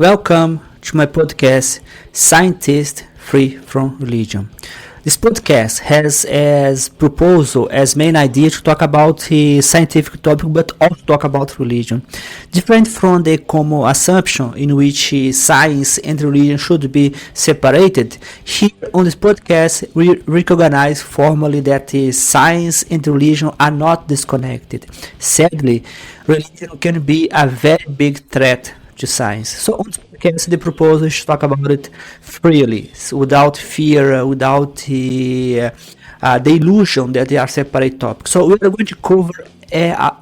Welcome to my podcast, Scientist Free from Religion. This podcast has as proposal, as main idea to talk about the scientific topic, but also talk about religion. Different from the common assumption in which science and religion should be separated, here on this podcast we recognize formally that science and religion are not disconnected. Sadly, religion can be a very big threat to science. So on this podcast, the proposal is to talk about it freely, so without fear, without the illusion that they are separate topics. So we are going to cover a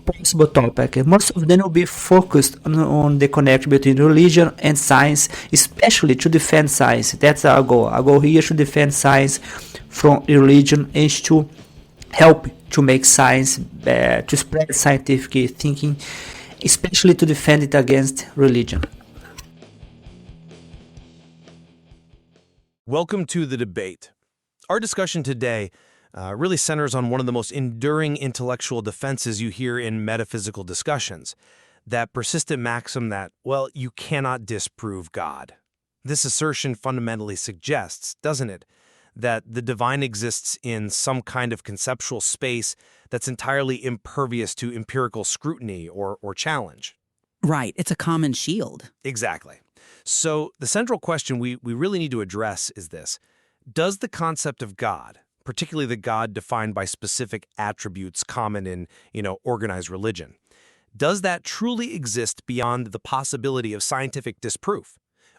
possible topic. Most of them will be focused on the connection between religion and science, especially to defend science. That's our goal. Our goal here is to defend science from religion and to help to make science, to spread scientific thinking, especially to defend it against religion. Welcome to the debate. Our discussion today really centers on one of the most enduring intellectual defenses you hear in metaphysical discussions, that persistent maxim that, well, you cannot disprove God. This assertion fundamentally suggests, doesn't it, that the divine exists in some kind of conceptual space that's entirely impervious to empirical scrutiny or challenge. Right. It's a common shield. Exactly. So the central question we really need to address is this. Does the concept of God, particularly the God defined by specific attributes common in, organized religion, does that truly exist beyond the possibility of scientific disproof?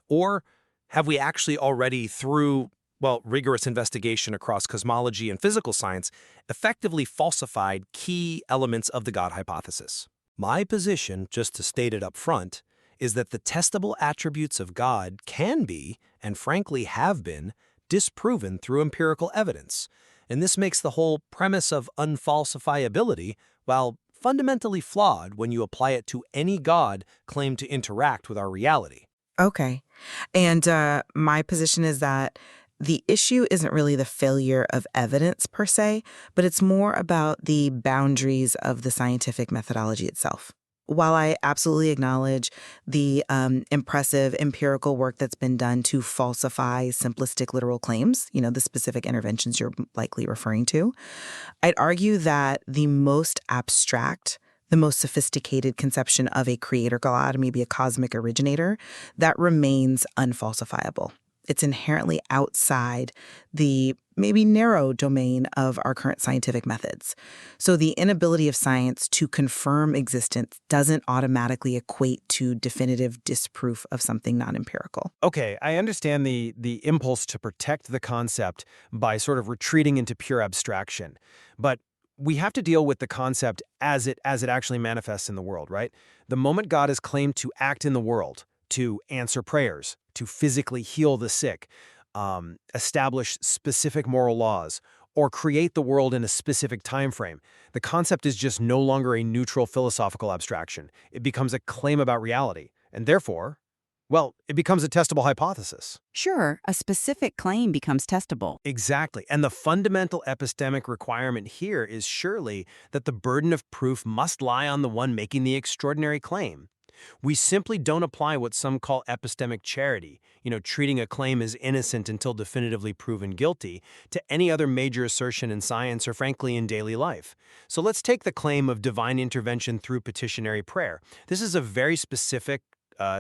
Or have we actually already, through rigorous investigation across cosmology and physical science, effectively falsified key elements of the God hypothesis? My position, just to state it up front, is that the testable attributes of God can be, and frankly have been, disproven through empirical evidence. And this makes the whole premise of unfalsifiability, fundamentally flawed when you apply it to any God claimed to interact with our reality. Okay. And my position is that the issue isn't really the failure of evidence per se, but it's more about the boundaries of the scientific methodology itself. While I absolutely acknowledge the impressive empirical work that's been done to falsify simplistic literal claims, the specific interventions you're likely referring to, I'd argue that the most abstract, the most sophisticated conception of a creator God, maybe a cosmic originator, that remains unfalsifiable. It's inherently outside the maybe narrow domain of our current scientific methods. So the inability of science to confirm existence doesn't automatically equate to definitive disproof of something non-empirical. Okay, I understand the impulse to protect the concept by sort of retreating into pure abstraction. But we have to deal with the concept as it actually manifests in the world, right? The moment God is claimed to act in the world, to answer prayers, to physically heal the sick, establish specific moral laws, or create the world in a specific time frame, the concept is just no longer a neutral philosophical abstraction. It becomes a claim about reality, and therefore, it becomes a testable hypothesis. Sure, a specific claim becomes testable. Exactly, and the fundamental epistemic requirement here is surely that the burden of proof must lie on the one making the extraordinary claim. We simply don't apply what some call epistemic charity, treating a claim as innocent until definitively proven guilty, to any other major assertion in science or frankly in daily life. So let's take the claim of divine intervention through petitionary prayer. This is a very specific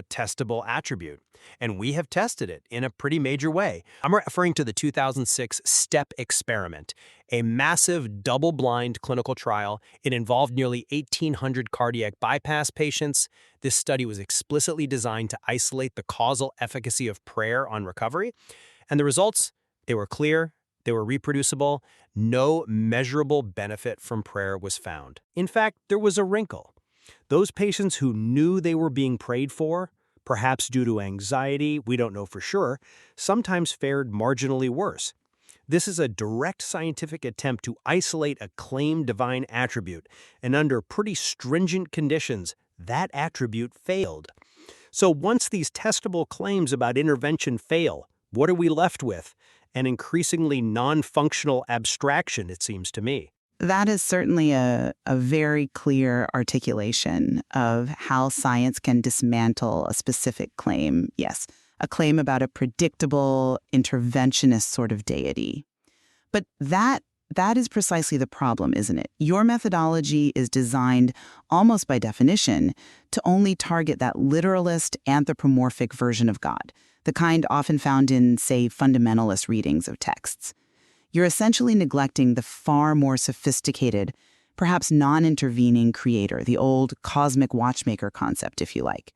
testable attribute, and we have tested it in a pretty major way. I'm referring to the 2006 STEP experiment, a massive double-blind clinical trial. It involved nearly 1,800 cardiac bypass patients. This study was explicitly designed to isolate the causal efficacy of prayer on recovery, and the results, they were clear, they were reproducible. No measurable benefit from prayer was found. In fact, there was a wrinkle. Those patients who knew they were being prayed for, perhaps due to anxiety, we don't know for sure, sometimes fared marginally worse. This is a direct scientific attempt to isolate a claimed divine attribute, and under pretty stringent conditions, that attribute failed. So once these testable claims about intervention fail, what are we left with? An increasingly non-functional abstraction, it seems to me. That is certainly a very clear articulation of how science can dismantle a specific claim. Yes, a claim about a predictable, interventionist sort of deity. But that is precisely the problem, isn't it? Your methodology is designed, almost by definition, to only target that literalist, anthropomorphic version of God, the kind often found in, say, fundamentalist readings of texts. You're essentially neglecting the far more sophisticated, perhaps non-intervening creator, the old cosmic watchmaker concept, if you like.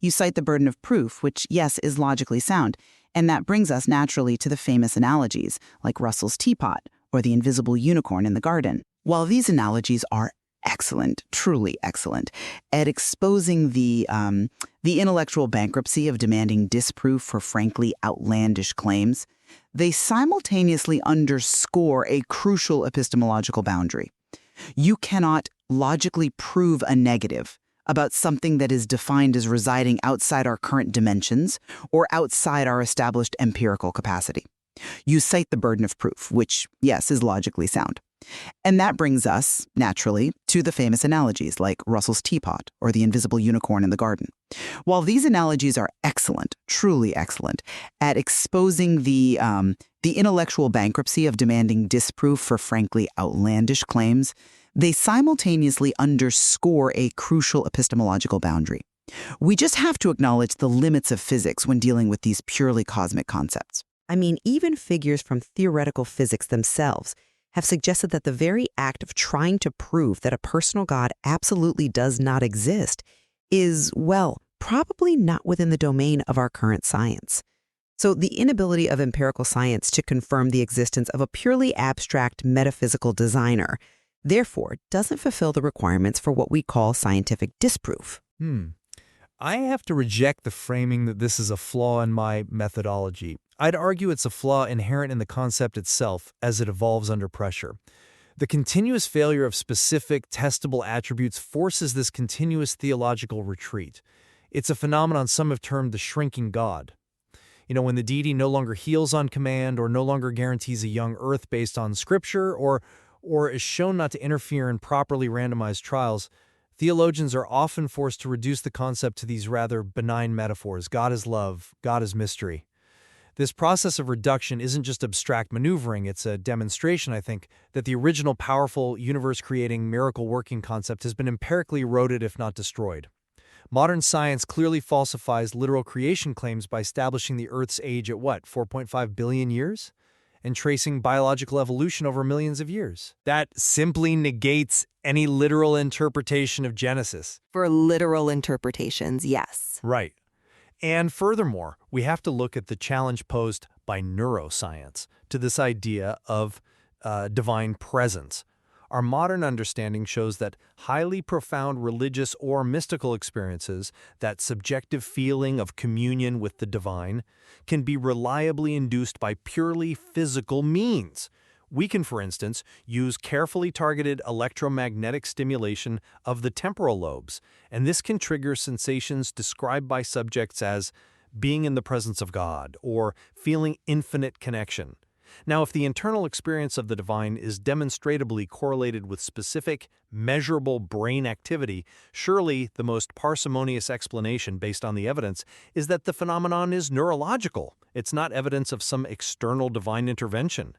You cite the burden of proof, which, yes, is logically sound, and that brings us naturally to the famous analogies, like Russell's teapot or the invisible unicorn in the garden. While these analogies are excellent, truly excellent, at exposing the intellectual bankruptcy of demanding disproof for frankly outlandish claims, they simultaneously underscore a crucial epistemological boundary. You cannot logically prove a negative about something that is defined as residing outside our current dimensions or outside our established empirical capacity. You cite the burden of proof, which, yes, is logically sound. And that brings us, naturally, to the famous analogies like Russell's teapot or the invisible unicorn in the garden. While these analogies are excellent, truly excellent, at exposing the intellectual bankruptcy of demanding disproof for frankly outlandish claims, they simultaneously underscore a crucial epistemological boundary. We just have to acknowledge the limits of physics when dealing with these purely cosmic concepts. I mean, even figures from theoretical physics themselves have suggested that the very act of trying to prove that a personal God absolutely does not exist is, well, probably not within the domain of our current science. So the inability of empirical science to confirm the existence of a purely abstract metaphysical designer, therefore, doesn't fulfill the requirements for what we call scientific disproof. I have to reject the framing that this is a flaw in my methodology. I'd argue it's a flaw inherent in the concept itself as it evolves under pressure. The continuous failure of specific, testable attributes forces this continuous theological retreat. It's a phenomenon some have termed the shrinking God. You know, when the deity no longer heals on command or no longer guarantees a young earth based on scripture or is shown not to interfere in properly randomized trials, theologians are often forced to reduce the concept to these rather benign metaphors. God is love, God is mystery. This process of reduction isn't just abstract maneuvering, it's a demonstration, I think, that the original powerful, universe-creating, miracle-working concept has been empirically eroded if not destroyed. Modern science clearly falsifies literal creation claims by establishing the Earth's age at 4.5 billion years? And tracing biological evolution over millions of years. That simply negates any literal interpretation of Genesis. For literal interpretations, yes. Right. And furthermore, we have to look at the challenge posed by neuroscience to this idea of divine presence. Our modern understanding shows that highly profound religious or mystical experiences, that subjective feeling of communion with the divine, can be reliably induced by purely physical means. We can, for instance, use carefully targeted electromagnetic stimulation of the temporal lobes, and this can trigger sensations described by subjects as being in the presence of God or feeling infinite connection. Now, if the internal experience of the divine is demonstrably correlated with specific, measurable brain activity, surely the most parsimonious explanation based on the evidence is that the phenomenon is neurological. It's not evidence of some external divine intervention.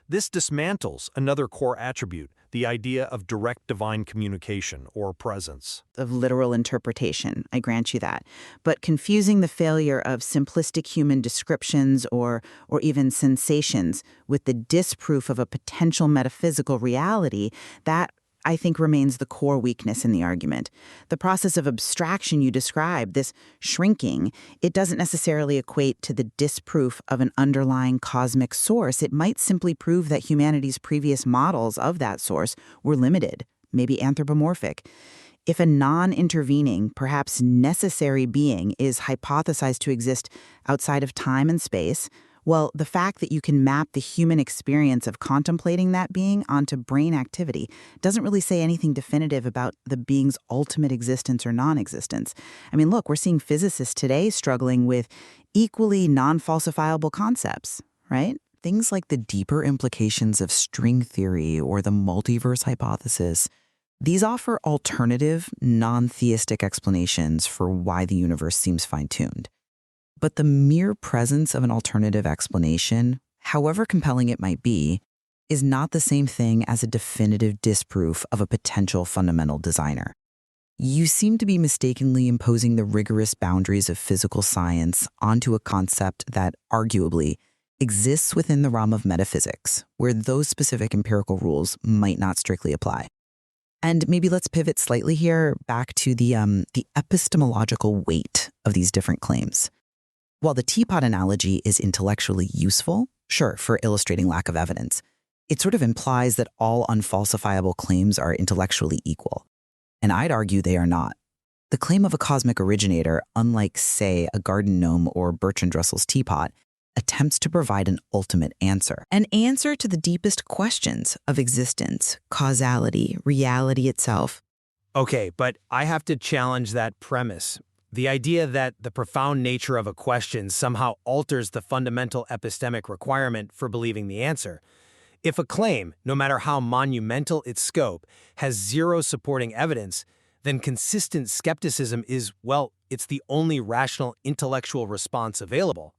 This dismantles another core attribute, the idea of direct divine communication or presence. Of literal interpretation, I grant you that. But confusing the failure of simplistic human descriptions or even sensations with the disproof of a potential metaphysical reality, that I think remains the core weakness in the argument. The process of abstraction you describe, this shrinking, it doesn't necessarily equate to the disproof of an underlying cosmic source. It might simply prove that humanity's previous models of that source were limited, maybe anthropomorphic. If a non-intervening, perhaps necessary being is hypothesized to exist outside of time and space, well, the fact that you can map the human experience of contemplating that being onto brain activity doesn't really say anything definitive about the being's ultimate existence or non-existence. I mean, look, we're seeing physicists today struggling with equally non-falsifiable concepts, right? things like the deeper implications of string theory or the multiverse hypothesis, these offer alternative, non-theistic explanations for why the universe seems fine-tuned. But the mere presence of an alternative explanation, however compelling it might be, is not the same thing as a definitive disproof of a potential fundamental designer. You seem to be mistakenly imposing the rigorous boundaries of physical science onto a concept that, arguably, exists within the realm of metaphysics, where those specific empirical rules might not strictly apply. And maybe let's pivot slightly here back to the epistemological weight of these different claims. While the teapot analogy is intellectually useful, sure, for illustrating lack of evidence, it sort of implies that all unfalsifiable claims are intellectually equal. And I'd argue they are not. The claim of a cosmic originator, unlike, say, a garden gnome or Bertrand Russell's teapot, attempts to provide an ultimate answer. An answer to the deepest questions of existence, causality, reality itself. Okay, but I have to challenge that premise. The idea that the profound nature of a question somehow alters the fundamental epistemic requirement for believing the answer. If a claim, no matter how monumental its scope, has zero supporting evidence, then consistent skepticism is, well, it's the only rational intellectual response available.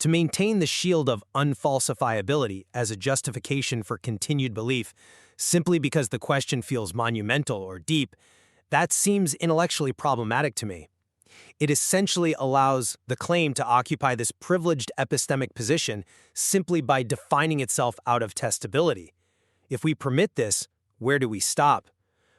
To maintain the shield of unfalsifiability as a justification for continued belief, simply because the question feels monumental or deep, that seems intellectually problematic to me. It essentially allows the claim to occupy this privileged epistemic position simply by defining itself out of testability. If we permit this, where do we stop?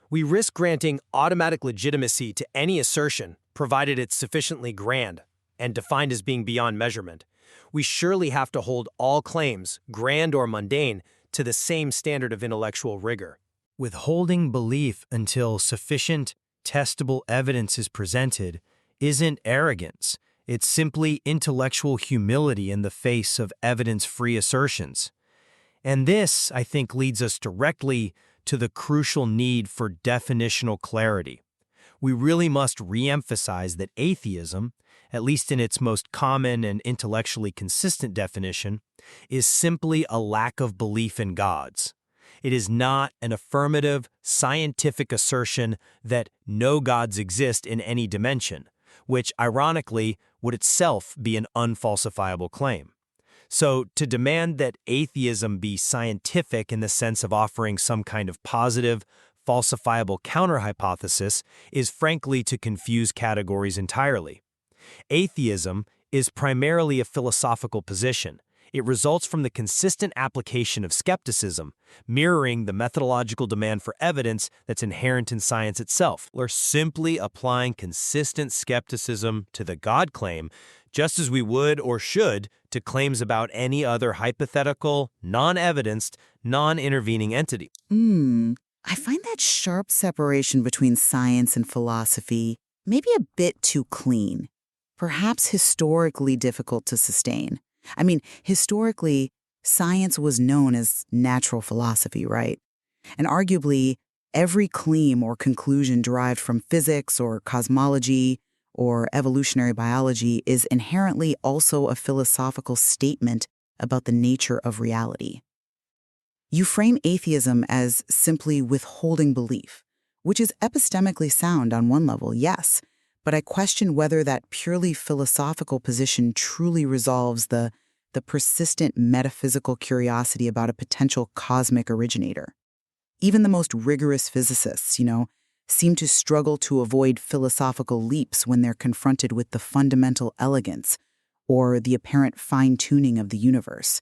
We risk granting automatic legitimacy to any assertion, provided it's sufficiently grand and defined as being beyond measurement. We surely have to hold all claims, grand or mundane, to the same standard of intellectual rigor. Withholding belief until sufficient, testable evidence is presented isn't arrogance. It's simply intellectual humility in the face of evidence-free assertions. And this, I think, leads us directly to the crucial need for definitional clarity. We really must re-emphasize that atheism, at least in its most common and intellectually consistent definition, is simply a lack of belief in gods. It is not an affirmative, scientific assertion that no gods exist in any dimension, which, ironically, would itself be an unfalsifiable claim. So, to demand that atheism be scientific in the sense of offering some kind of positive, falsifiable counter-hypothesis is frankly to confuse categories entirely. Atheism is primarily a philosophical position. It results from the consistent application of skepticism, mirroring the methodological demand for evidence that's inherent in science itself. We're simply applying consistent skepticism to the God claim, just as we would or should to claims about any other hypothetical, non-evidenced, non-intervening entity. I find that sharp separation between science and philosophy maybe a bit too clean, perhaps historically difficult to sustain. I mean, historically, science was known as natural philosophy, right? And arguably, every claim or conclusion derived from physics or cosmology or evolutionary biology is inherently also a philosophical statement about the nature of reality. You frame atheism as simply withholding belief, which is epistemically sound on one level, yes, but I question whether that purely philosophical position truly resolves the persistent metaphysical curiosity about a potential cosmic originator. Even the most rigorous physicists, seem to struggle to avoid philosophical leaps when they're confronted with the fundamental elegance or the apparent fine-tuning of the universe.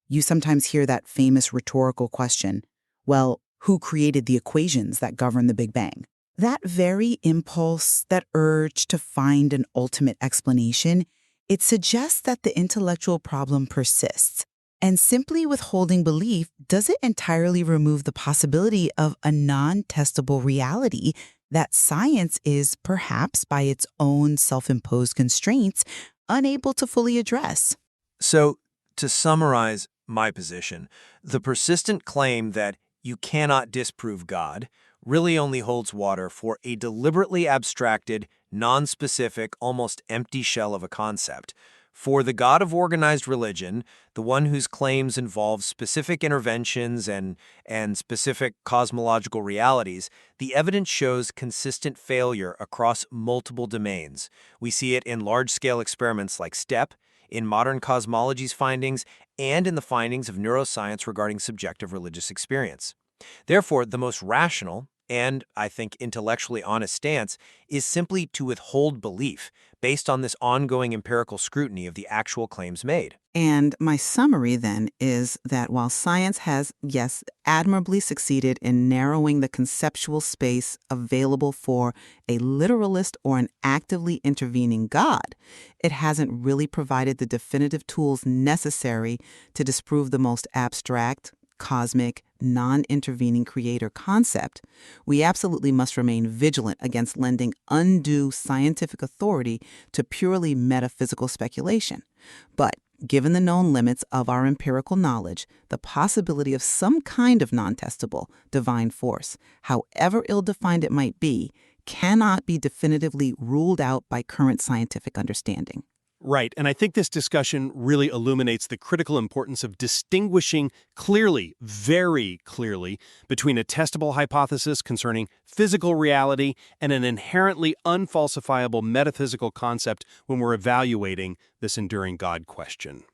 You sometimes hear that famous rhetorical question, well, who created the equations that govern the Big Bang? That very impulse, that urge to find an ultimate explanation, it suggests that the intellectual problem persists. And simply withholding belief doesn't entirely remove the possibility of a non-testable reality that science is, perhaps by its own self-imposed constraints, unable to fully address. So, to summarize my position, the persistent claim that you cannot disprove God really only holds water for a deliberately abstracted, non-specific, almost empty shell of a concept. For the God of organized religion, the one whose claims involve specific interventions and specific cosmological realities, the evidence shows consistent failure across multiple domains. We see it in large-scale experiments like STEP, in modern cosmology's findings, and in the findings of neuroscience regarding subjective religious experience. Therefore, the most rational and, I think, intellectually honest stance is simply to withhold belief based on this ongoing empirical scrutiny of the actual claims made. And my summary then is that while science has, yes, admirably succeeded in narrowing the conceptual space available for a literalist or an actively intervening God, it hasn't really provided the definitive tools necessary to disprove the most abstract, cosmic, non-intervening creator concept. We absolutely must remain vigilant against lending undue scientific authority to purely metaphysical speculation. But given the known limits of our empirical knowledge, the possibility of some kind of non-testable divine force, however ill-defined it might be, cannot be definitively ruled out by current scientific understanding. Right, and I think this discussion really illuminates the critical importance of distinguishing clearly, very clearly, between a testable hypothesis concerning physical reality and an inherently unfalsifiable metaphysical concept when we're evaluating this enduring God question.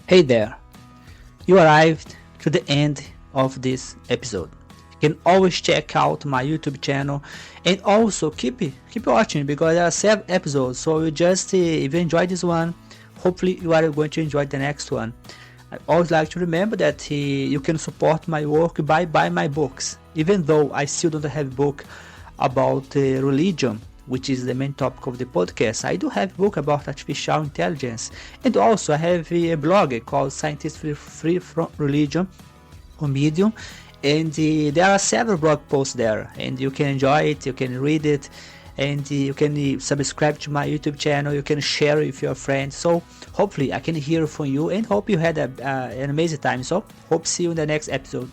Hey there, you arrived to the end of this episode. You can always check out my YouTube channel and also keep watching because there are 7 episodes. So you just if you enjoyed this one, hopefully you are going to enjoy the next one. I always like to remember that you can support my work by buying my books. Even though I still don't have a book about religion, which is the main topic of the podcast, I do have a book about artificial intelligence. And also I have a blog called Scientists Free From Religion on Medium. And there are several blog posts there. And you can enjoy it, you can read it, and you can subscribe to my YouTube channel, you can share it with your friends. So hopefully I can hear from you and hope you had an amazing time. So hope to see you in the next episode.